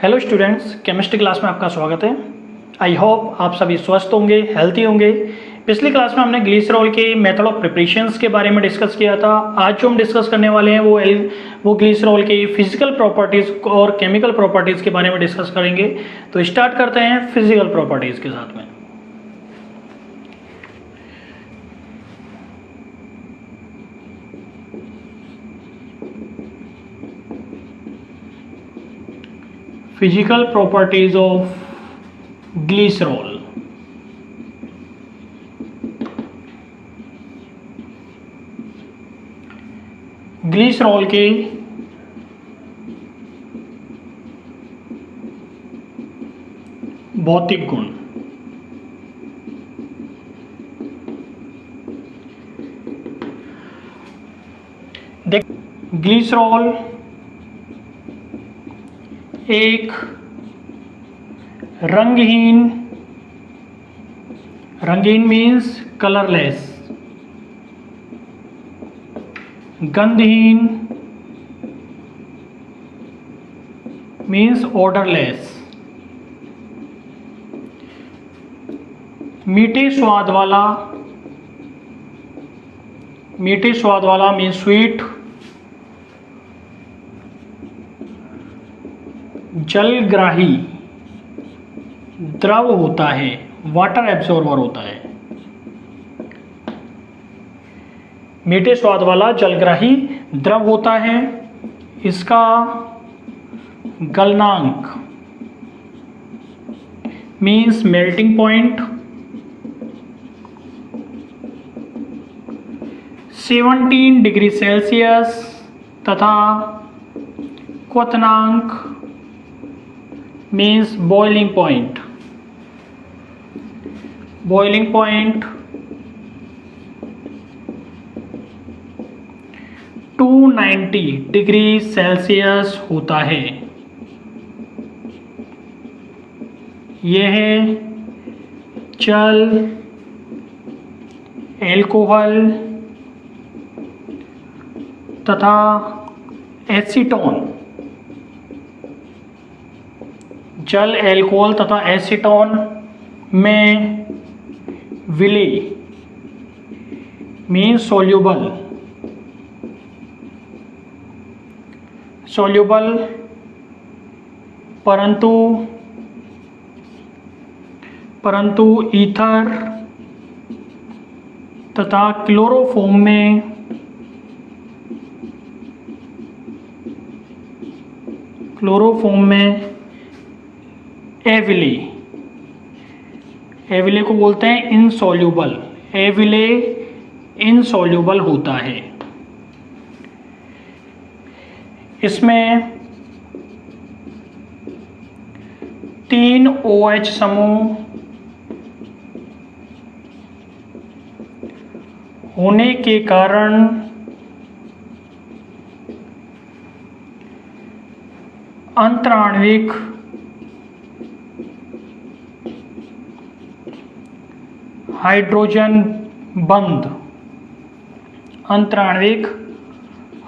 Hello students, chemistry class में आपका स्वागत है। आई होप आप सभी स्वस्थ होंगे, हेल्थी होंगे। पिछली क्लास में हमने ग्लिसरॉल के मेथड ऑफ प्रिपरेशंस के बारे में डिस्कस किया था। आज जो हम डिस्कस करने वाले हैं वो ग्लिसरॉल के फिजिकल प्रॉपर्टीज़ और केमिकल प्रॉपर्टीज़ के बारे में डिस्कस करेंगे। तो स्टार्ट करते हैं फिजिकल प्रॉपर्टीज़ के साथ में। Physical properties of glycerol. Glycerol के भौतिक गुण। देख, ग्लिसरॉल एक रंगहीन मीन्स कलरलेस, गंधहीन मीन्स ऑर्डरलेस, मीठे स्वाद वाला मीन्स स्वीट, जलग्राही द्रव होता है, वाटर एब्जॉर्बर होता है। मीठे स्वाद वाला जलग्राही द्रव होता है। इसका गलनांक means melting point 17 degree Celsius तथा क्वथनांक means boiling point 290 degree Celsius होता है। यह जल, एल्कोहल तथा एसीटोन, जल, एल्कोहल तथा एसीटोन में विलय मीन्स सॉल्यूबल परंतु ईथर तथा क्लोरोफॉर्म में एविले को बोलते हैं इनसॉल्यूबल। एविले इनसॉल्यूबल होता है। इसमें 3 OH समूह होने के कारण अंतराण्विक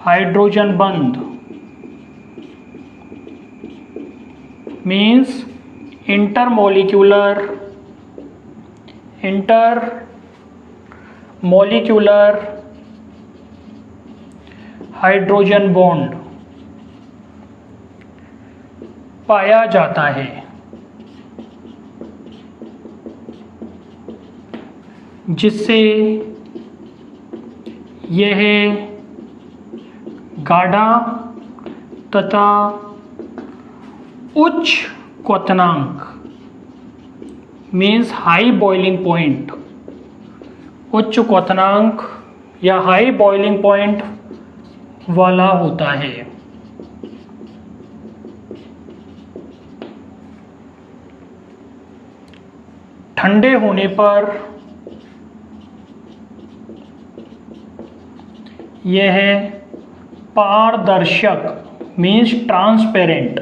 हाइड्रोजन बंध मीन्स इंटरमोलिक्यूलर हाइड्रोजन बॉन्ड पाया जाता है, जिससे यह गाढ़ा तथा उच्च क्वथनांक मीन्स हाई बॉइलिंग पॉइंट, उच्च क्वथनांक या हाई बॉइलिंग पॉइंट वाला होता है। ठंडे होने पर यह पारदर्शक मीन्स ट्रांसपेरेंट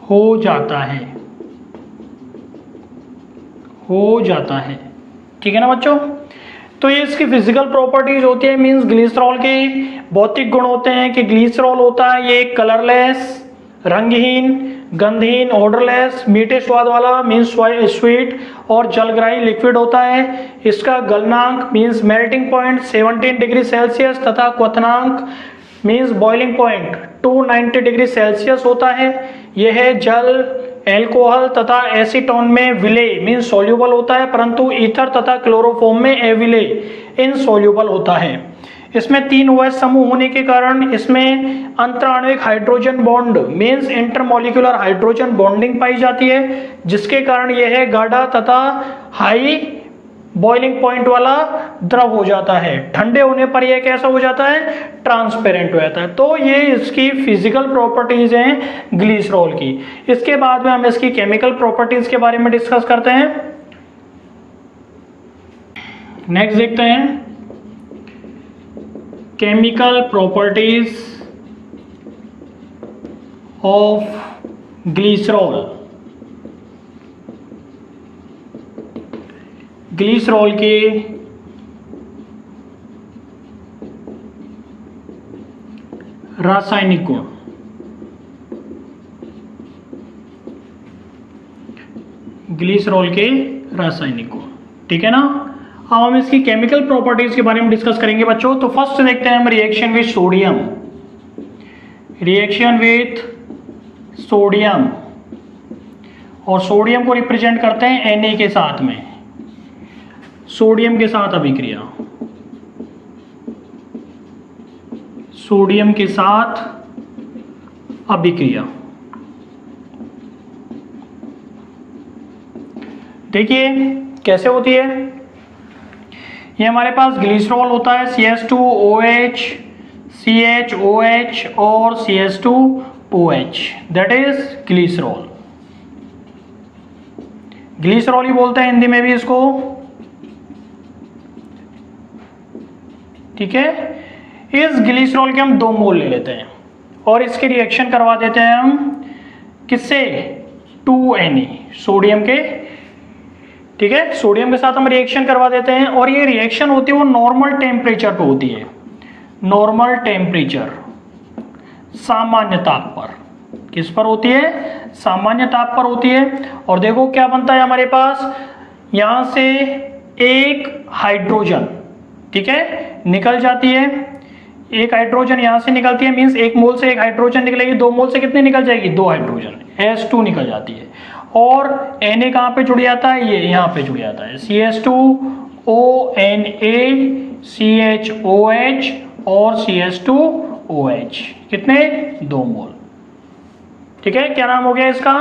हो जाता है। ठीक है ना बच्चों। तो ये इसकी फिजिकल प्रॉपर्टीज होती है, मीन्स ग्लिसरॉल के भौतिक गुण होते हैं कि ग्लिसरॉल होता है ये कलरलेस, रंगहीन, गंधहीन, ऑर्डरलेस, मीठे स्वाद वाला मीन्स स्वीट और जलग्राही लिक्विड होता है। इसका गलनांक means melting point 17 degree Celsius तथा क्वथनांक means boiling point 290 degree Celsius होता है। यह जल, एल्कोहल तथा एसीटोन में विलेय मीन्स सोल्यूबल होता है, परंतु ईथर तथा क्लोरोफॉर्म में अविलेय इनसोल्यूबल होता है। इसमें 3 OH समूह होने के कारण इसमें अंतराण्विक hydrogen bond means intermolecular hydrogen bonding पाई जाती है, जिसके कारण यह गाढ़ा तथा हाई बॉइलिंग पॉइंट वाला द्रव हो जाता है। ठंडे होने पर यह कैसा हो जाता है, ट्रांसपेरेंट हो जाता है। तो ये इसकी फिजिकल प्रॉपर्टीज हैं ग्लिसरॉल की। इसके बाद में हम इसकी केमिकल प्रॉपर्टीज के बारे में डिस्कस करते हैं। नेक्स्ट देखते हैं chemical properties of glycerol. Glycerol के रासायनिक गुण। ग्लिसरॉल के रासायनिक गुण, ठीक है ना। अब हम इसकी केमिकल प्रॉपर्टीज के बारे में डिस्कस करेंगे बच्चों। तो फर्स्ट देखते हैं हम reaction with sodium. Reaction with sodium, और सोडियम को रिप्रेजेंट करते हैं Na के साथ में। सोडियम के साथ अभिक्रिया, सोडियम के साथ अभिक्रिया। देखिए कैसे होती है। ये हमारे पास ग्लिसरॉल होता है CH2OH, CHOH और CH2OH, that is glycerol. Glycerol ही बोलते हैं हिंदी में भी इसको, ठीक है। इस ग्लिसरॉल के हम 2 मोल ले लेते हैं और इसकी रिएक्शन करवा देते हैं हम किससे, 2Na सोडियम के, ठीक है। सोडियम के साथ हम रिएक्शन करवा देते हैं और ये रिएक्शन होती है वो नॉर्मल टेम्परेचर पे होती है। नॉर्मल टेम्परेचर, सामान्य ताप पर। किस पर होती है, सामान्य ताप पर होती है। और देखो क्या बनता है हमारे पास, यहां से एक हाइड्रोजन, ठीक है, निकल जाती है। एक हाइड्रोजन यहां से निकलती है, मींस 1 मोल से 1 हाइड्रोजन निकलेगी, 2 मोल से कितनी निकल जाएगी, 2 हाइड्रोजन, H2 निकल जाती है। और Na कहां पे जुड़ जाता है, ये यहां पे जुड़ जाता है, CH2ONA, CHOH और CH2OH, कितने, 2 मोल, ठीक है। क्या नाम हो गया इसका,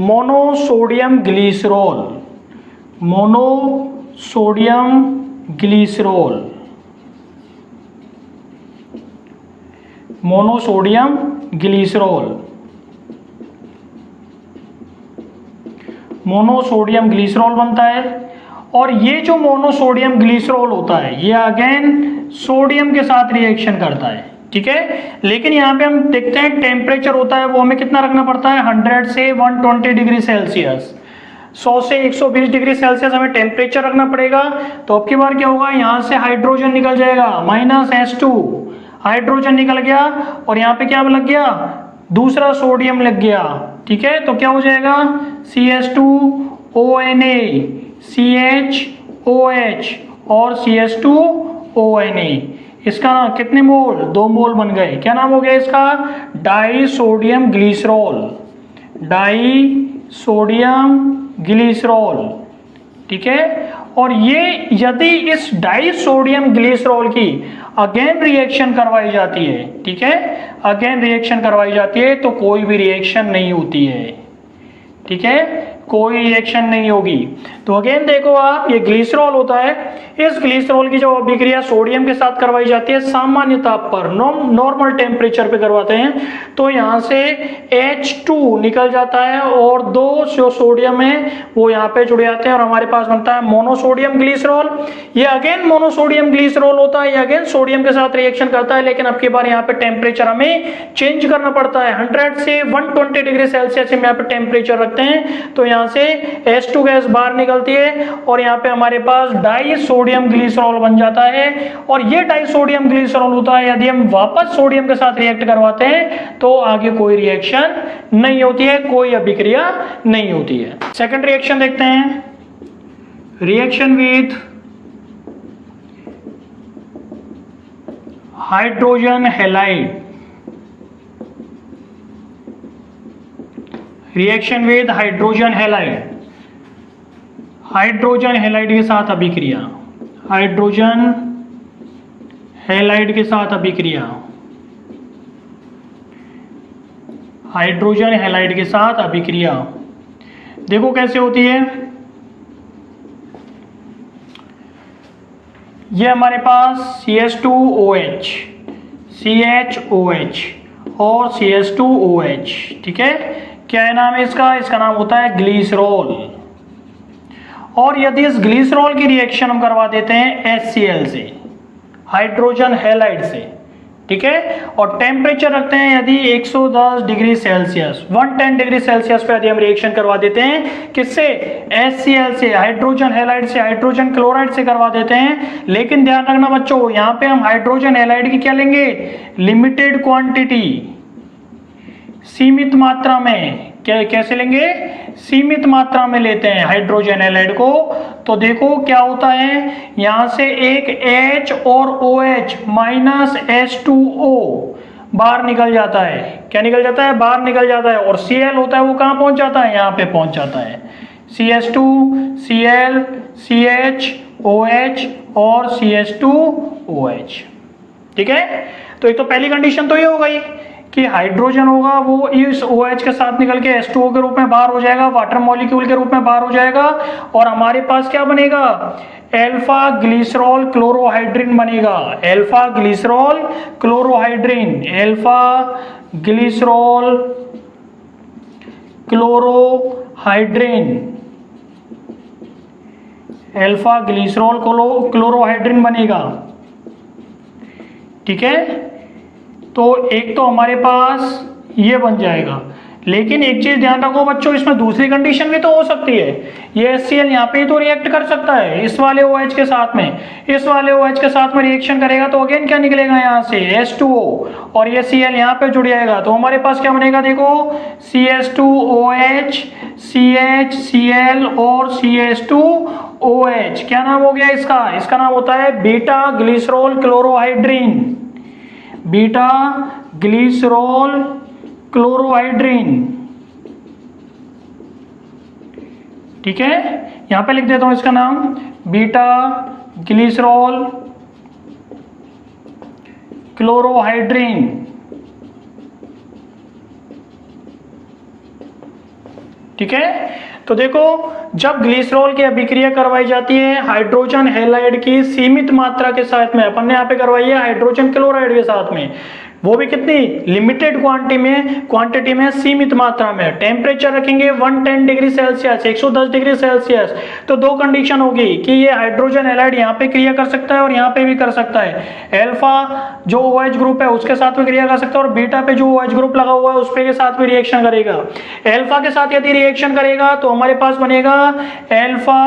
monosodium glycerol. Monosodium glycerol, monosodium glycerol, monosodium glycerol बनता है। और ये जो मोनोसोडियम ग्लिसरॉल होता है ये अगेन सोडियम के साथ रिएक्शन करता है, ठीक है। लेकिन यहाँ पे हम देखते हैं टेम्परेचर होता है वो हमें कितना रखना पड़ता है, 100 से 120 डिग्री सेल्सियस, 100 से 120 डिग्री सेल्सियस हमें टेम्परेचर रखना पड़ेगा। तो अब की बार क्या होगा, यहाँ से हाइड्रोजन निकल जाएगा, -H2 हाइड्रोजन निकल गया और यहाँ पे क्या लग गया, दूसरा सोडियम लग गया, ठीक है। तो क्या हो जाएगा, CH2ONA, CHOH और CH2ONA। इसका कितने मोल, 2 मोल बन गए। क्या नाम हो गया इसका, die sodium glycerol. Die sodium glycerol, ठीक है। और ये यदि इस डाई सोडियम ग्लिसरॉल की अगेन रिएक्शन करवाई जाती है, ठीक है, अगेन रिएक्शन करवाई जाती है तो कोई भी रिएक्शन नहीं होती है, ठीक है, कोई रिएक्शन नहीं होगी। तो अगेन देखो आप, ये ग्लिसरॉल होता है, इस ग्लिसरॉल की जो अभिक्रिया सोडियम के साथ करवाई जाती है सामान्य ताप पर, नॉर्मल टेम्परेचर पे करवाते हैं, तो यहाँ से H2 निकल जाता है और 2 जो सोडियम है वो यहाँ पे जुड़ जाते हैं और हमारे पास बनता है मोनोसोडियम ग्लिसरॉल। ये अगेन मोनोसोडियम ग्लिसरॉल होता है, ये अगेन सोडियम के साथ रिएक्शन करता है, लेकिन अब की बार यहाँ पे टेम्परेचर हमें चेंज करना पड़ता है, 100 से 120 डिग्री सेल्सियस हम यहाँ पे टेम्परेचर रखते हैं। तो यहाँ से H2 गैस बाहर निकलती है और यहाँ पे हमारे पास डाई सोडियम ग्लिसरॉल बन जाता है। और ये डाई सोडियम ग्लिसरॉल होता है, यदि हम वापस सोडियम के साथ रिएक्ट करवाते हैं तो आगे कोई रिएक्शन नहीं होती है, कोई अभिक्रिया नहीं होती है। सेकंड रिएक्शन देखते हैं, reaction with hydrogen halide. Reaction with hydrogen halide, hydrogen halide के साथ अभिक्रिया, हाइड्रोजन हैलाइड के साथ अभिक्रिया, हाइड्रोजन हैलाइड के साथ अभिक्रिया। देखो कैसे होती है। ये हमारे पास CH2OH, CHOH और CH2OH, ठीक है। क्या है नाम है इसका? इसका नाम होता है ग्लिसरॉल। और यदि इस ग्लिसरॉल की रिएक्शन हम करवा देते हैं HCl से, हाइड्रोजन हैलाइड से, ठीक है, और टेम्परेचर रखते हैं यदि 110 डिग्री सेल्सियस, 110 डिग्री सेल्सियस पे यदि हम रिएक्शन करवा देते हैं, किससे? HCl से, हाइड्रोजन हैलाइड से, हाइड्रोजन क्लोराइड से करवा देते हैं। लेकिन ध्यान रखना बच्चों, यहाँ पे हम हाइड्रोजन हैलाइड की क्या लेंगे? लिमिटेड क्वांटिटी, सीमित मात्रा में। कैसे लेंगे? सीमित मात्रा में लेते हैं हाइड्रोजन हैलाइड को। तो देखो क्या होता है, यहां से एक H और OH माइनस H2O बाहर निकल जाता है। क्या निकल जाता है? बाहर निकल जाता है। और Cl होता है वो कहां पहुंच जाता है? यहां पे पहुंच जाता है। CH2, Cl, CH, OH और CH2OH, ठीक है। तो एक तो पहली कंडीशन तो ये हो गई कि हाइड्रोजन होगा वो इस OH के साथ निकल के H2O के रूप में बाहर हो जाएगा, वाटर मॉलिक्यूल के रूप में बाहर हो जाएगा। और हमारे पास क्या बनेगा? अल्फा ग्लिसरॉल क्लोरोहाइड्रिन बनेगा। Alpha glycerol chlorohydrin, alpha glycerol chlorohydrin, alpha glycerol chlorohydrin बनेगा, ठीक है। तो एक तो हमारे पास ये बन जाएगा। लेकिन एक चीज ध्यान रखो बच्चों, इसमें दूसरी कंडीशन भी तो हो सकती है। ये HCl यहाँ पे ही तो रिएक्ट कर सकता है इस वाले OH के साथ में, इस वाले OH के साथ में रिएक्शन करेगा तो अगेन क्या निकलेगा यहाँ से? H2O, और ये Cl यहाँ पे जुड़ जाएगा। तो हमारे पास क्या बनेगा? देखो CH2OH, CH, Cl और CH2OH। क्या नाम हो गया इसका? इसका नाम होता है बीटा ग्लिसरॉल क्लोरोहाइड्रिन, बीटा ग्लिसरॉल क्लोरोहाइड्रिन, ठीक है। यहां पे लिख देता हूं इसका नाम, बीटा ग्लिसरॉल क्लोरोहाइड्रिन, ठीक है। तो देखो, जब ग्लिसरॉल की अभिक्रिया करवाई जाती है हाइड्रोजन हैलाइड की सीमित मात्रा के साथ में, अपन ने यहाँ पे करवाई है हाइड्रोजन क्लोराइड के साथ में, वो भी कितनी? लिमिटेड क्वांटिटी में सीमित मात्रा में। टेम्परेचर रखेंगे 110 डिग्री सेल्सियस, 110 डिग्री सेल्सियस। तो दो कंडीशन होगी कि ये हाइड्रोजन हैलाइड यहाँ पे क्रिया कर सकता है और यहाँ पे भी कर सकता है। अल्फा जो OH ग्रुप है उसके साथ में क्रिया कर सकता है और बीटा पे जो OH ग्रुप लगा हुआ है उस पे के साथ में रिएक्शन करेगा। अल्फा के साथ यदि रिएक्शन करेगा तो हमारे पास बनेगा अल्फा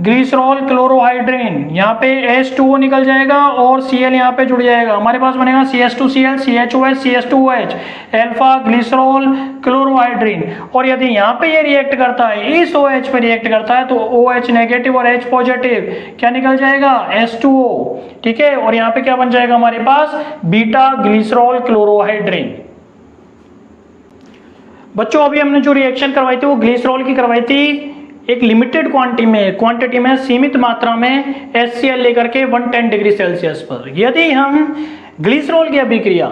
ग्लिसरॉल क्लोरोहाइड्रिन, यहाँ पे H2O निकल जाएगा और Cl यहाँ पे जुड़ जाएगा। हमारे पास बनेगा CH2Cl, CHOH, CH2OH, alpha glycerol क्लोरोहाइड्रिन। और यदि यहाँ पे ये रिएक्ट करता है, इस OH पे रिएक्ट करता है, तो OH नेगेटिव और H पॉजिटिव क्या निकल जाएगा? H2O, ठीक है। और यहाँ पे क्या बन जाएगा हमारे पास? Beta glycerol क्लोरोहाइड्रिन। बच्चों अभी हमने जो रिएक्शन करवाई थी वो ग्लिसरॉल की करवाई थी एक लिमिटेड क्वांटिटी में सीमित मात्रा में HCl लेकर के 110 डिग्री सेल्सियस पर। यदि हम ग्लिसरॉल की अभिक्रिया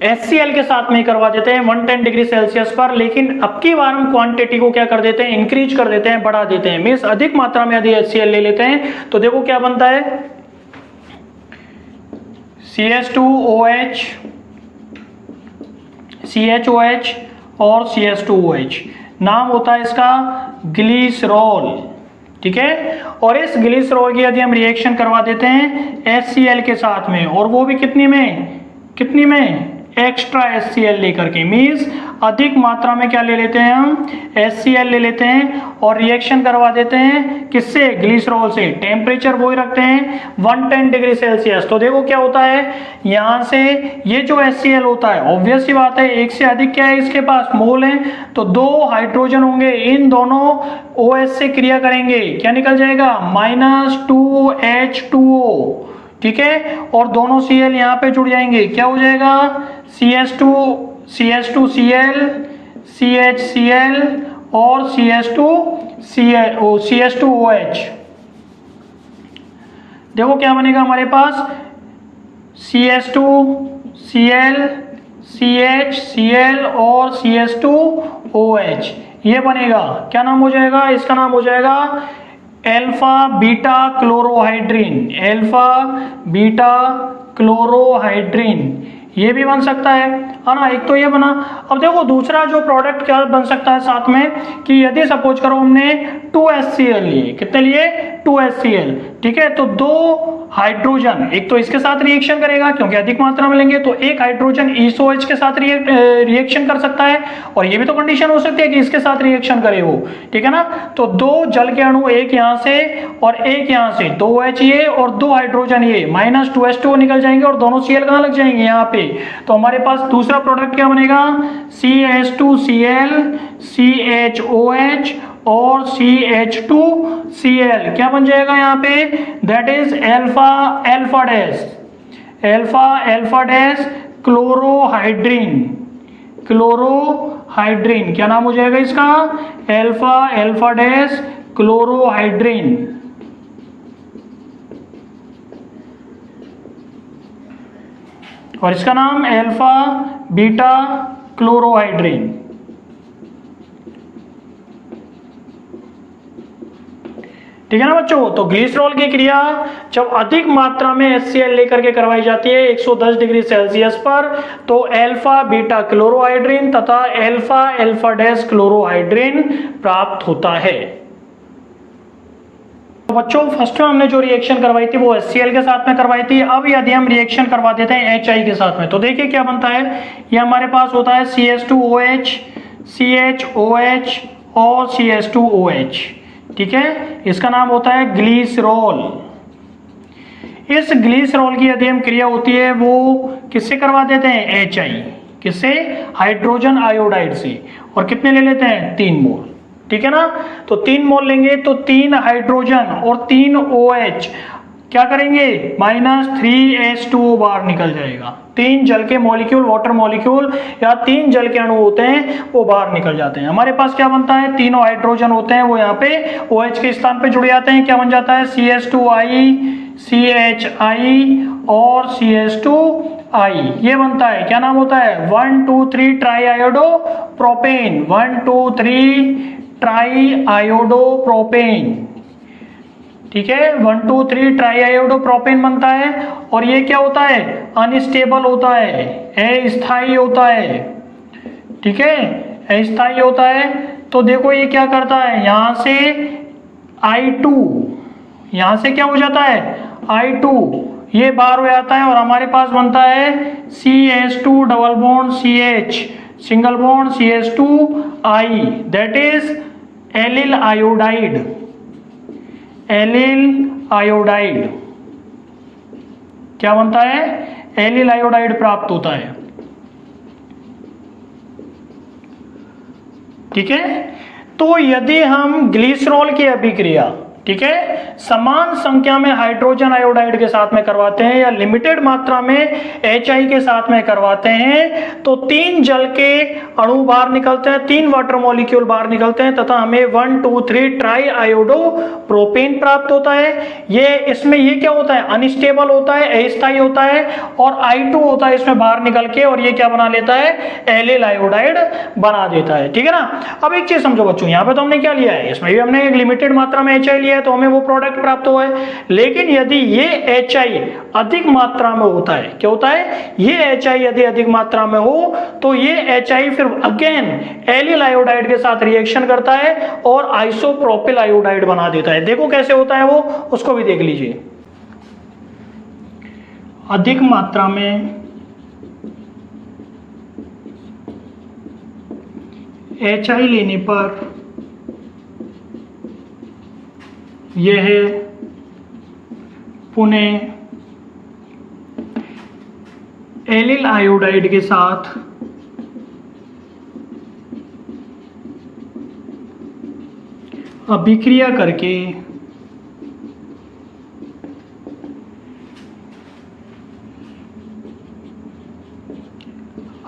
HCl के साथ में करवा देते हैं 110 डिग्री सेल्सियस पर, लेकिन अब की बार हम क्वांटिटी को क्या कर देते हैं? इंक्रीज कर देते हैं, बढ़ा देते हैं। मींस अधिक मात्रा में यदि HCl ले लेते हैं तो देखो क्या बनता है? CH2OH, CHOH और CH2OH, नाम होता है इसका ग्लिसरॉल, ठीक है। और इस ग्लिसरॉल की यदि हम रिएक्शन करवा देते हैं HCl के साथ में, और वो भी कितनी में एक्स्ट्रा HCl लेकर के, मीन्स अधिक मात्रा में क्या ले लेते हैं हम, HCl ले लेते हैं और रिएक्शन करवा देते हैं किससे, ग्लिसरॉल से। टेम्परेचर वही रखते हैं 110 डिग्री सेल्सियस। तो देखो क्या होता है, यहाँ से ये जो HCl होता है, ऑब्वियस सी बात है एक से अधिक क्या है इसके पास, मोल है, तो 2 हाइड्रोजन होंगे, इन दोनों OH से क्रिया करेंगे, क्या निकल जाएगा, -2H2O, ठीक है, और दोनों Cl यहाँ पे जुड़ जाएंगे, क्या हो जाएगा, CH2Cl, CHCl और CH2OH। देखो क्या बनेगा हमारे पास, CH2Cl, CHCl और CH2OH, ये बनेगा, क्या नाम हो जाएगा इसका, नाम हो जाएगा अल्फा बीटा क्लोरोहाइड्रिन, अल्फा बीटा क्लोरोहाइड्रिन, ये भी बन सकता है ना, एक तो ये बना। अब देखो दूसरा जो प्रोडक्ट क्या बन सकता है साथ में, कि यदि सपोज करो हमने 2HCl लिए, कितने लिए, 2HCl, ठीक है, तो 2 हाइड्रोजन, एक तो इसके साथ रिएक्शन करेगा क्योंकि अधिक मात्रा में लेंगे, तो एक हाइड्रोजन इस OH के साथ रिएक्शन कर सकता है, और ये भी तो कंडीशन हो सकती है कि इसके साथ रिएक्शन करे वो, ठीक है ना। तो 2 जल के अणु, एक यहाँ से और एक यहाँ से, 2OH ये और 2 हाइड्रोजन ये, -2H2O निकल जाएंगे और दोनों Cl कहाँ लग जाएंगे, यहाँ पे। तो हमारे पास दूसरा प्रोडक्ट क्या बनेगा, CH2Cl, CHOH और CH2Cl, क्या बन जाएगा यहाँ पे, दैट इज अल्फा डैश क्लोरोहाइड्रिन, क्या नाम हो जाएगा इसका, अल्फा डैश क्लोरोहाइड्रिन। और इसका नाम अल्फा बीटा क्लोरोहाइड्रिन, ठीक है ना बच्चों। तो ग्लिसरॉल की क्रिया जब अधिक मात्रा में HCl लेकर के करवाई जाती है 110 डिग्री सेल्सियस पर, तो अल्फा बीटा क्लोरोहाइड्रिन तथा अल्फा डैश क्लोरोहाइड्रिन प्राप्त होता है। तो बच्चों फर्स्ट में हमने जो रिएक्शन करवाई थी वो HCl के साथ में करवाई थी। अब यदि हम रिएक्शन करवा देते हैं HI के साथ में, तो देखिए क्या बनता है, ये हमारे पास होता है CH2OH, CHOH और CH2OH, ठीक है, इसका नाम होता है ग्लिसरॉल। इस ग्लिसरॉल की यदि हम क्रिया होती है वो किससे करवा देते हैं, HI, किससे, हाइड्रोजन आयोडाइड से, और कितने ले लेते हैं, 3 मोल, ठीक है ना। तो 3 मोल लेंगे तो 3 हाइड्रोजन और 3 OH क्या करेंगे, -3H2O बाहर निकल जाएगा। 3 जल के मॉलिक्यूल, वाटर मॉलिक्यूल या 3 जल के अणु होते हैं वो बाहर निकल जाते हैं। हमारे पास क्या बनता है, तीनों हाइड्रोजन होते हैं वो यहाँ पे OH के स्थान पे जुड़ जाते हैं, क्या बन जाता है, CH2I, CHI और CH2I, ये बनता है, क्या नाम होता है, 1,2,3 try iodo propane, 1,2,3 try iodo propane, ठीक है, 1,2,3 ट्राई आयोडो प्रोपेन बनता है। और ये क्या होता है, अनस्टेबल होता है, अस्थायी होता है, ठीक है, अस्थायी होता है। तो देखो ये क्या करता है, यहाँ से I2, यहाँ से क्या हो जाता है, I2 ये बाहर हो जाता है और हमारे पास बनता है CH2 double bond CH single bond CH2I, that is allyl iodide, allyl iodide, क्या बनता है, एलिल आयोडाइड प्राप्त होता है, ठीक है। तो यदि हम ग्लिसरॉल की अभिक्रिया, ठीक है, समान संख्या में हाइड्रोजन आयोडाइड के साथ में करवाते हैं या लिमिटेड मात्रा में HI के साथ में करवाते हैं, तो 3 जल के अणु बाहर निकलते हैं, 3 वाटर मॉलिक्यूल बाहर निकलते हैं तथा हमें 1,2,3 ट्राई आयोडो प्रोपेन प्राप्त होता है। ये इसमें ये क्या होता है, अनस्टेबल होता है, अस्थायी होता है, और I2 होता है इसमें बाहर निकल के, और ये क्या बना लेता है, एलिल आयोडाइड बना देता है, ठीक है ना। अब एक चीज समझो बच्चों, यहाँ पे तो हमने क्या लिया है, इसमें भी हमने एक लिमिटेड मात्रा में HI लिया है तो हमें वो प्रोडक्ट प्राप्त हुआ है। लेकिन यदि ये HI अधिक मात्रा में होता है, क्या होता है, ये HI यदि अधिक मात्रा में हो तो ये HI फिर अगेन एलिल आयोडाइड के साथ रिएक्शन करता है और आइसोप्रोपिल आयोडाइड बना देता है। देखो कैसे होता है वो, उसको भी देख लीजिए। अधिक मात्रा में HI लेने पर यह पुनः एलिल आयोडाइड के साथ अभिक्रिया करके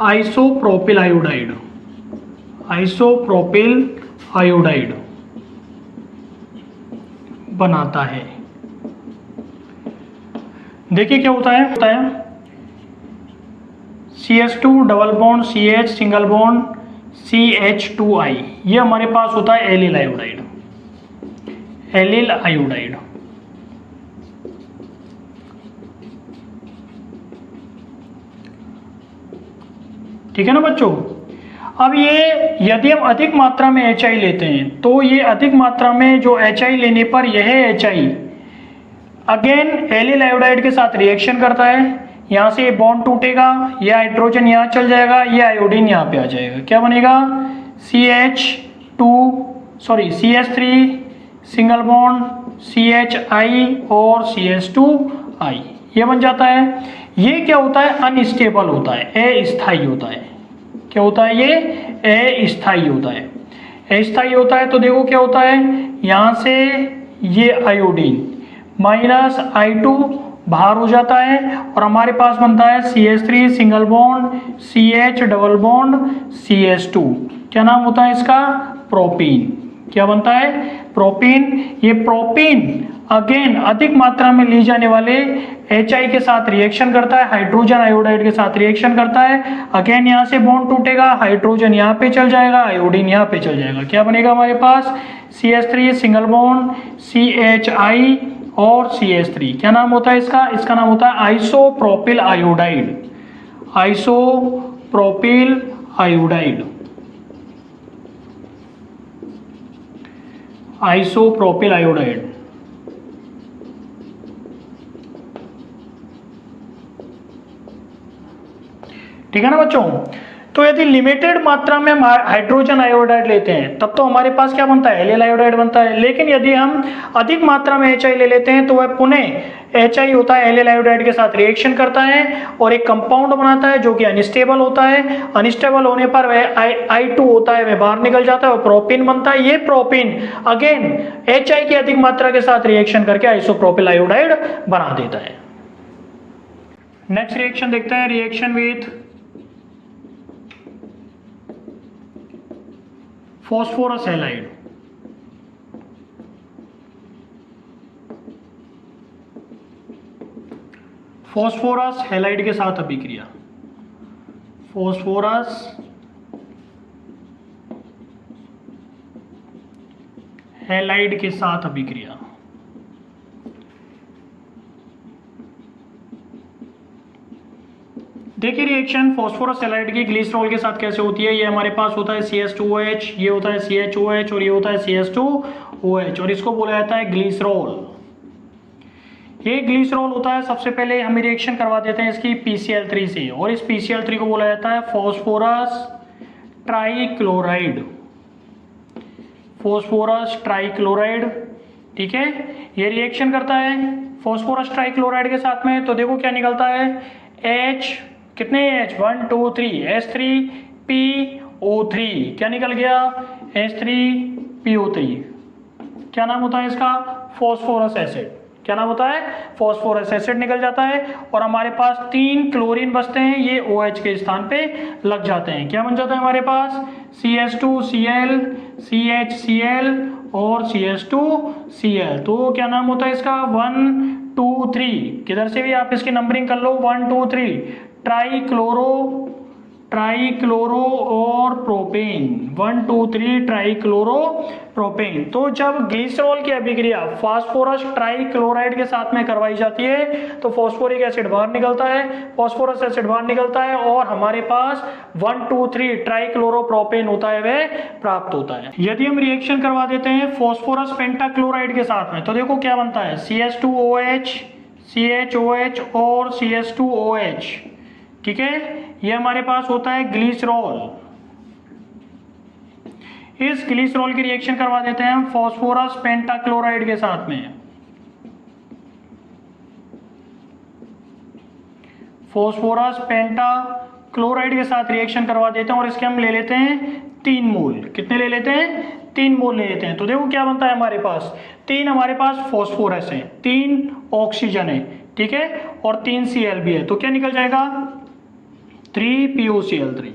आइसोप्रोपिल आयोडाइड बनाता है। देखिए क्या होता है CH2 double bond CH single bond CH2I, ये हमारे पास होता है एलिल आयोडाइड। ठीक है ना बच्चों। अब ये यदि हम अधिक मात्रा में HI लेते हैं तो ये अधिक मात्रा में जो HI लेने पर यह HI अगेन एलिल आयोडाइड के साथ रिएक्शन करता है। यहाँ से बॉन्ड टूटेगा, यह हाइड्रोजन यहाँ चल जाएगा, यह आयोडीन यहाँ पे आ जाएगा। क्या बनेगा? CH3 सिंगल बॉन्ड CHI और CH2I, ये बन जाता है। ये क्या होता है? अनस्टेबल होता है, अस्थायी होता है। क्या होता है? ये अस्थायी होता है। अस्थायी होता है तो देखो क्या होता है, यहाँ से ये आयोडीन -I2 बाहर हो जाता है और हमारे पास बनता है CH3 single bond CH double bond CH2। क्या नाम होता है इसका? प्रोपीन। क्या बनता है? प्रोपीन। ये प्रोपीन अगेन अधिक मात्रा में ली जाने वाले HI के साथ रिएक्शन करता है, हाइड्रोजन आयोडाइड के साथ रिएक्शन करता है। अगेन यहाँ से बॉन्ड टूटेगा, हाइड्रोजन यहाँ पे चल जाएगा, आयोडीन यहाँ पे चल जाएगा। क्या बनेगा हमारे पास? CH3 सिंगल बॉन्ड CHI और CH3। क्या नाम होता है इसका? इसका नाम होता है isopropyl iodide. Isopropyl iodide. Isopropyl iodide. ठीक है ना बच्चों। तो यदि लिमिटेड मात्रा में हाइड्रोजन आयोडाइड लेते हैं तब तो हमारे पास क्या बनता है? एलिल आयोडाइड बनता है। लेकिन यदि हम अधिक मात्रा में HI ले लेते हैं तो वह पुनः HI होता है एलिल आयोडाइड के साथ रिएक्शन करता है और एक कंपाउंड बनाता है जो कि अनस्टेबल होता है। अनस्टेबल होने पर वह I2 होता है, वह बाहर निकल जाता है और प्रोपीन बनता है। ये प्रोपीन अगेन HI की अधिक मात्रा के साथ रिएक्शन करके आइसोप्रोपिल आयोडाइड बना देता है। नेक्स्ट रिएक्शन देखते हैं, reaction with phosphorus halide. Phosphorus halide के साथ अभिक्रिया। फॉस्फोरस हैलाइड के साथ अभिक्रिया। देखिए रिएक्शन फॉस्फोरस हैलाइड की ग्लिसरॉल के साथ कैसे होती है। ये हमारे पास होता है CH2OH, ये होता है CHOH और ये होता है CH2OH और इसको बोला जाता है ग्लिसरॉल। ये ग्लिसरॉल होता है, सबसे पहले हम रिएक्शन करवा देते हैं इसकी PCl3 से और इस PCl3 को बोला जाता है फॉस्फोरस ट्राइक्लोराइड। Phosphorus trichloride. ठीक है, ये रिएक्शन करता है फॉस्फोरस ट्राइक्लोराइड के साथ में। तो देखो क्या निकलता है, H कितने H 1 2 3 H3PO3। क्या निकल गया? H3PO3। क्या नाम होता है इसका? Phosphorous acid. क्या नाम होता है? फॉस्फोरस एसिड निकल जाता है और हमारे पास 3 क्लोरीन बचते हैं, ये OH के स्थान पे लग जाते हैं। क्या बन जाता है हमारे पास? CH2Cl, CHCl और CH2Cl। तो क्या नाम होता है इसका? 1 2 3, किधर से भी आप इसकी नंबरिंग कर लो, 1 2 3, ट्राइक्लोरो और प्रोपेन। 1 2 3 trichloro propane. तो जब ग्लिसरॉल की अभिक्रिया फास्फोरस ट्राइक्लोराइड के साथ में करवाई जाती है तो फॉस्फोरिक एसिड बाहर निकलता है, फॉस्फोरस एसिड बाहर निकलता है और हमारे पास 1 2 3 ट्राइक्लोरो प्रोपेन होता है, वह प्राप्त होता है। यदि हम रिएक्शन करवा देते हैं फॉस्फोरस पेंटाक्लोराइड के साथ में तो देखो क्या बनता है, CH2OH, CHOH और CH2OH। ठीक है, ये हमारे पास होता है ग्लिसरॉल। इस ग्लिसरॉल की रिएक्शन करवा देते हैं हम फास्फोरस पेंटाक्लोराइड के साथ में। फास्फोरस पेंटाक्लोराइड के साथ रिएक्शन करवा देते हैं और इसके हम ले लेते हैं 3 मोल। कितने ले लेते हैं? 3 मोल ले लेते हैं। तो देखो क्या बनता है हमारे पास, 3 हमारे पास फास्फोरस है, 3 ऑक्सीजन है, ठीक है, और 3 Cl भी है। तो क्या निकल जाएगा? 3POCl3,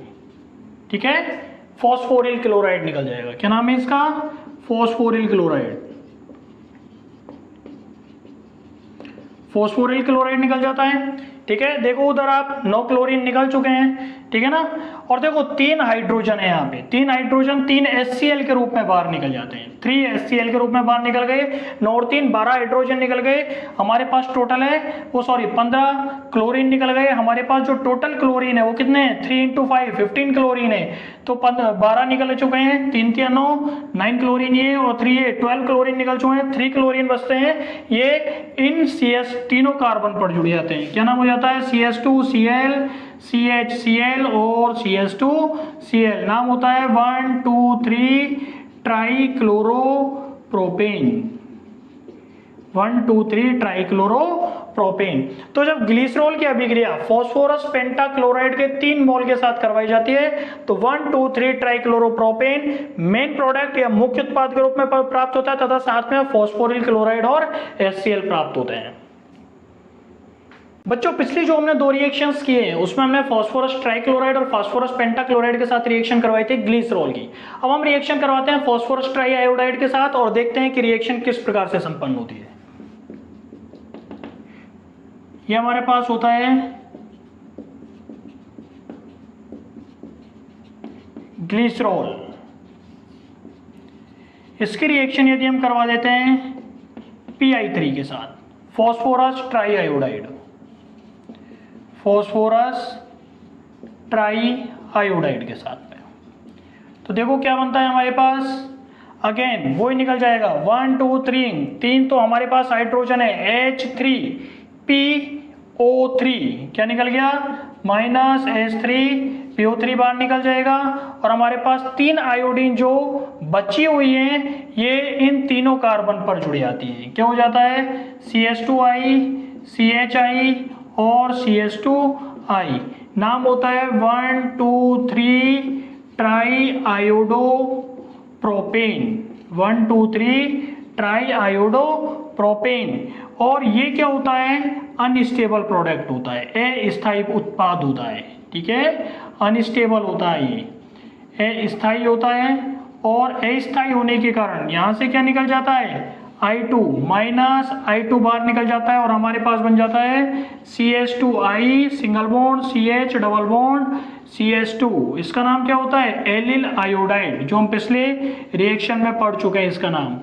ठीक है, फॉस्फोरिल क्लोराइड निकल जाएगा। क्या नाम है इसका? Phosphoryl chloride. फॉस्फोरिल क्लोराइड निकल जाता है, ठीक है। देखो उधर आप 9 क्लोरीन निकल चुके हैं, ठीक है ना। और देखो 3 हाइड्रोजन है यहाँ पे, 3 हाइड्रोजन 3 HCl के रूप में बाहर निकल जाते हैं, 3 HCl के रूप में बाहर निकल गए। 9 और 3 12 हाइड्रोजन निकल गए। हमारे पास टोटल है वो 15 क्लोरीन निकल गए। हमारे पास जो टोटल क्लोरीन है वो कितने हैं? 3 × 5 15 क्लोरीन है। तो 12 निकल चुके हैं, 3 × 9 9 क्लोरीन ये, और 3 ये 12 क्लोरीन निकल चुके हैं। 3 क्लोरीन बचते हैं, ये इन CS तीनों कार्बन पर जुड़ जाते हैं। क्या नाम हो जाता है? CS2Cl, CHCl और CS2Cl। नाम होता है 1 2 3 ट्राइक्लोरोप्रोपेन। 1 2 3 ट्राइक्लोरोप्रोपेन। तो जब ग्लिसरॉल की अभिक्रिया फास्फोरस पेंटाक्लोराइड के 3 मोल के साथ करवाई जाती है तो 1 2 3 ट्राइक्लोरोप्रोपेन मेन प्रोडक्ट या मुख्य उत्पाद के रूप में प्राप्त होता है, तथा साथ में फास्फोरिल क्लोराइड और HCl प्राप्त होते हैं। बच्चों पिछली जो हमने 2 रिएक्शंस किए हैं उसमें हमने फास्फोरस ट्राइक्लोराइड और फास्फोरस पेंटाक्लोराइड के साथ रिएक्शन करवाई थी ग्लिसरॉल की। अब हम रिएक्शन करवाते हैं फास्फोरस ट्राइआयोडाइड के साथ और देखते हैं कि रिएक्शन किस प्रकार से संपन्न होती है। ये हमारे पास होता है ग्लिसरॉल। इसकी रिएक्शन यदि हम करवा देते हैं PI3 के साथ, फास्फोरस ट्राइआयोडाइड, फास्फोरस ट्राइआयोडाइड के साथ में, तो देखो क्या बनता है हमारे पास। अगेन वो ही निकल जाएगा 1 2 3 तो हमारे पास हाइड्रोजन है H3PO3। क्या निकल गया? -H3PO3 बाहर निकल जाएगा। और हमारे पास 3 आयोडीन जो बची हुई है ये इन तीनों कार्बन पर जुड़ जाती है। क्या हो जाता है? CS2I, CHI और CS2I। नाम होता है 1 2 3 ट्राइआयोडोप्रोपेन। 1 2 3 ट्राइआयोडोप्रोपेन। और ये क्या होता है? अनस्टेबल प्रोडक्ट होता है, अस्थायी उत्पाद होता है, ठीक है, अनस्टेबल होता है, ये अस्थायी होता है। और अस्थायी होने के कारण यहाँ से क्या निकल जाता है? I2 -I2 बाहर निकल जाता है और हमारे पास बन जाता है CS2I single bond, CH double bond, CS2। इसका नाम क्या होता है? एलिल आयोडाइड, जो हम पिछले रिएक्शन में पढ़ चुके हैं इसका नाम,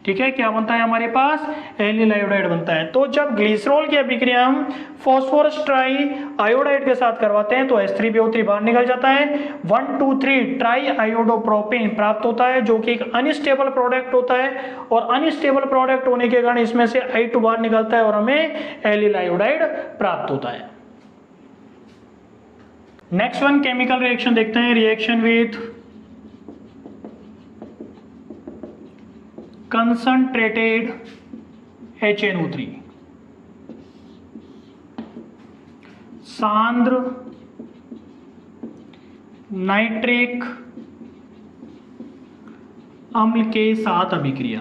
ठीक है। क्या बनता है हमारे पास? एलिल आयोडाइड बनता है। तो जब ग्लिसरॉल की अभिक्रिया हम फास्फोरस ट्राइआयोडाइड के साथ करवाते हैं तो H3PO3 बाहर निकल जाता है, 1 2 3 ट्राइआयोडोप्रोपेन प्राप्त होता है जो कि एक अनस्टेबल प्रोडक्ट होता है। और अनस्टेबल प्रोडक्ट होने के कारण इसमें से I2 बाहर निकलता है और हमें एलिल आयोडाइड प्राप्त होता है। नेक्स्ट वन केमिकल रिएक्शन देखते हैं, रिएक्शन विथ कंसंट्रेटेड HNO3। सांद्र नाइट्रिक अम्ल के साथ अभिक्रिया।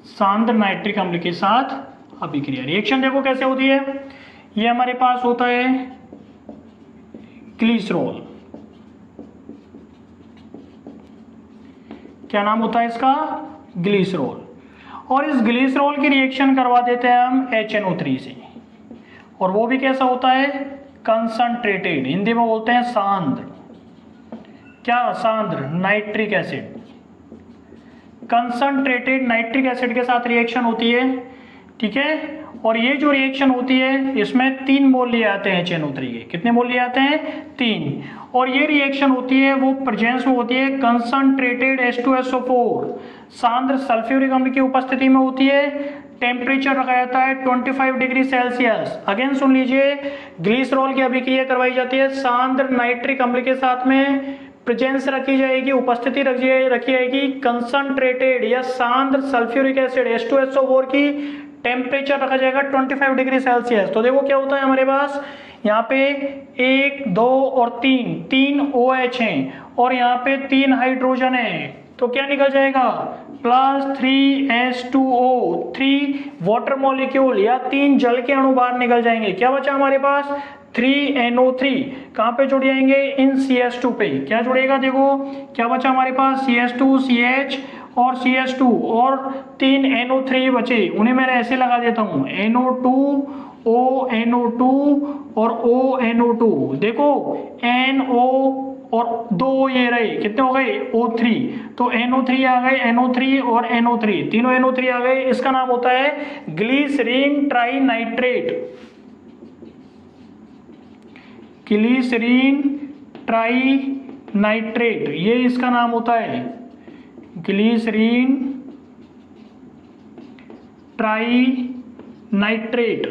सांद्र नाइट्रिक अम्ल के साथ अभिक्रिया। रिएक्शन देखो कैसे होती है। ये हमारे पास होता है ग्लिसरॉल। क्या नाम होता है इसका? ग्लिसरॉल। और इस ग्लिसरॉल की रिएक्शन करवा देते हैं हम HNO3 से। और वो भी कैसा होता है? कंसंट्रेटेड, हिंदी में बोलते हैं सांद्र। क्या? सांद्र nitric acid. Concentrated nitric acid के साथ रिएक्शन होती है, ठीक है। और ये जो रिएक्शन होती है इसमें 3 मोल लिए आते हैं HNO3 के। कितने मोल लिए आते हैं? 3। और ये रिएक्शन होती है वो प्रेजेंस में होती है कंसंट्रेटेड H2SO4 सांद्र सल्फ्यूरिक अम्ल की उपस्थिति में होती है, टेम्परेचर रखा जाता है 25 डिग्री सेल्सियस। अगेन सुन लीजिए, ग्लिसरॉल की अभिक्रिया करवाई जाती है सांद्र नाइट्रिक अम्ल के साथ में, प्रेजेंस रखी जाएगी, उपस्थिति रखी जाएगी कंसंट्रेटेड या सांद्र सल्फ्यूरिक एसिड H2SO4 की, टेम्परेचर रखा जाएगा 25 डिग्री सेल्सियस। तो देखो क्या होता है हमारे पास, यहाँ पे 1 2 और 3 OH हैं और यहाँ पे 3 हाइड्रोजन है, तो क्या निकल जाएगा प्लस 3H2O, 3 वाटर मॉलिक्यूल या 3 जल के अणु बाहर निकल जाएंगे। क्या बचा हमारे पास 3NO3, कहाँ पे जुड़ जाएंगे इन CH2 पे, क्या जुड़ेगा देखो क्या बचा हमारे पास CH2 CH और CH2 और 3 NO3 बचे, उन्हें मैं ऐसे लगा देता हूँ NO2 ONO2 और ONO2। देखो NO और 2 ये रहे, कितने हो गए O3, तो NO3 आ गए, NO3 और NO3, तीनों NO3 आ गए। इसका नाम होता है ग्लिसरीन ट्राइनाइट्रेट, ग्लिसरीन ट्राइनाइट्रेट, ये इसका नाम होता है ग्लिसरीन ट्राइनाइट्रेट।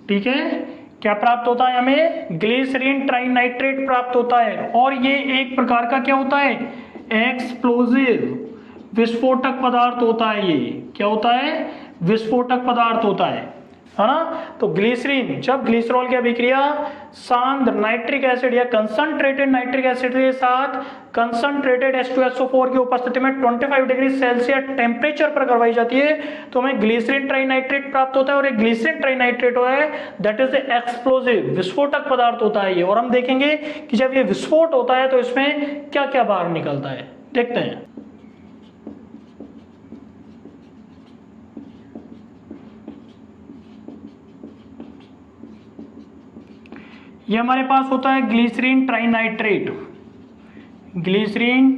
ठीक है, क्या प्राप्त होता है हमें ग्लिसरीन ट्राइनाइट्रेट प्राप्त होता है, और ये एक प्रकार का क्या होता है एक्सप्लोजिव विस्फोटक पदार्थ होता है। ये क्या होता है विस्फोटक पदार्थ होता है ना। तो ग्लिसरीन, जब ग्लिसरॉल की अभिक्रिया सांद्र नाइट्रिक एसिड या कंसंट्रेटेड नाइट्रिक एसिड के साथ कंसंट्रेटेड H2SO4 की उपस्थिति में 25 डिग्री सेल्सियस टेम्परेचर पर करवाई जाती है तो हमें ग्लिसरीन ट्राइनाइट्रेट प्राप्त होता है, और एक ग्लिसरीन ट्राइनाइट्रेट है दैट इज एक्सप्लोजिव विस्फोटक पदार्थ होता है ये। और हम देखेंगे कि जब ये विस्फोट होता है तो इसमें क्या क्या बाहर निकलता है, देखते हैं। ये हमारे पास होता है ग्लिसरीन ट्राइनाइट्रेट, ग्लिसरीन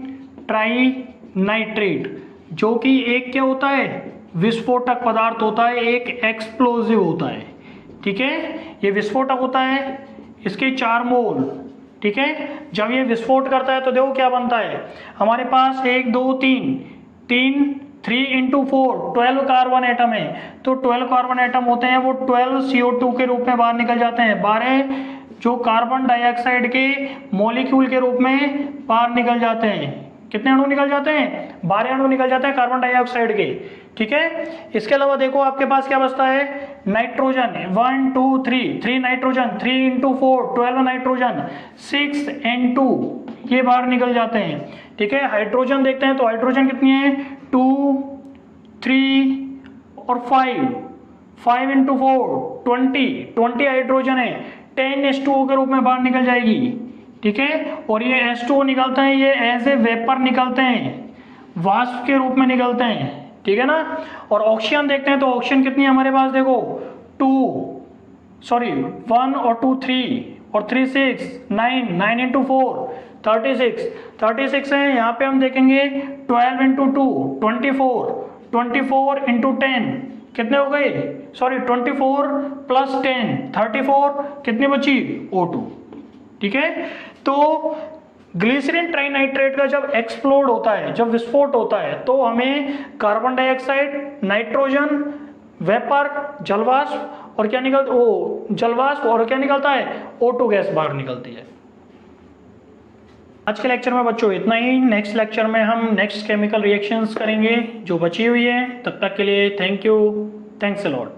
ट्राइनाइट्रेट, जो कि एक क्या होता है विस्फोटक पदार्थ होता है, एक एक्सप्लोजिव होता है। ठीक है, ये विस्फोटक होता है, इसके 4 मोल। ठीक है, जब ये विस्फोट करता है तो देखो क्या बनता है हमारे पास 1 2 3 3 × 4 12 कार्बन एटम है, तो 12 कार्बन एटम होते हैं वो 12 CO2 के रूप में बाहर निकल जाते हैं, 12 जो कार्बन डाइऑक्साइड के मॉलिक्यूल के रूप में बाहर निकल जाते हैं। कितने अणु निकल जाते हैं 12 अणु निकल जाते हैं कार्बन डाइऑक्साइड के। ठीक है, इसके अलावा देखो आपके पास क्या बचता है नाइट्रोजन 1 2 3 नाइट्रोजन, 3 × 4 12 नाइट्रोजन, 6 N2 ये बाहर निकल जाते हैं। ठीक है, हाइड्रोजन देखते हैं तो हाइड्रोजन कितनी है 2 3 और 5 × 4 20 हाइड्रोजन है, 10 H2O के रूप में बाहर निकल जाएगी। ठीक है, और ये H2O निकलते हैं, ये एज ए वेपर निकलते हैं, वाष्प के रूप में निकलते हैं। ठीक है ना, और ऑक्सीजन देखते हैं तो ऑक्सीजन कितनी है हमारे पास देखो 1 और 2 3 और 3 6 9 × 4 36 है। यहाँ पे हम देखेंगे 12 × 2 24 × 10 कितने हो गए 24 + 10 34, कितनी बची O2। ठीक है, तो ग्लिसरीन ट्राइनाइट्रेट का जब एक्सप्लोड होता है, जब विस्फोट होता है तो हमें कार्बन डाइऑक्साइड, नाइट्रोजन, वेपर, जलवाष्प और क्या निकलता है O2 गैस बाहर निकलती है। आज के लेक्चर में बच्चों इतना ही। नेक्स्ट लेक्चर में हम नेक्स्ट केमिकल रिएक्शंस करेंगे जो बची हुई है। तब तक के लिए thank you, thanks a lot.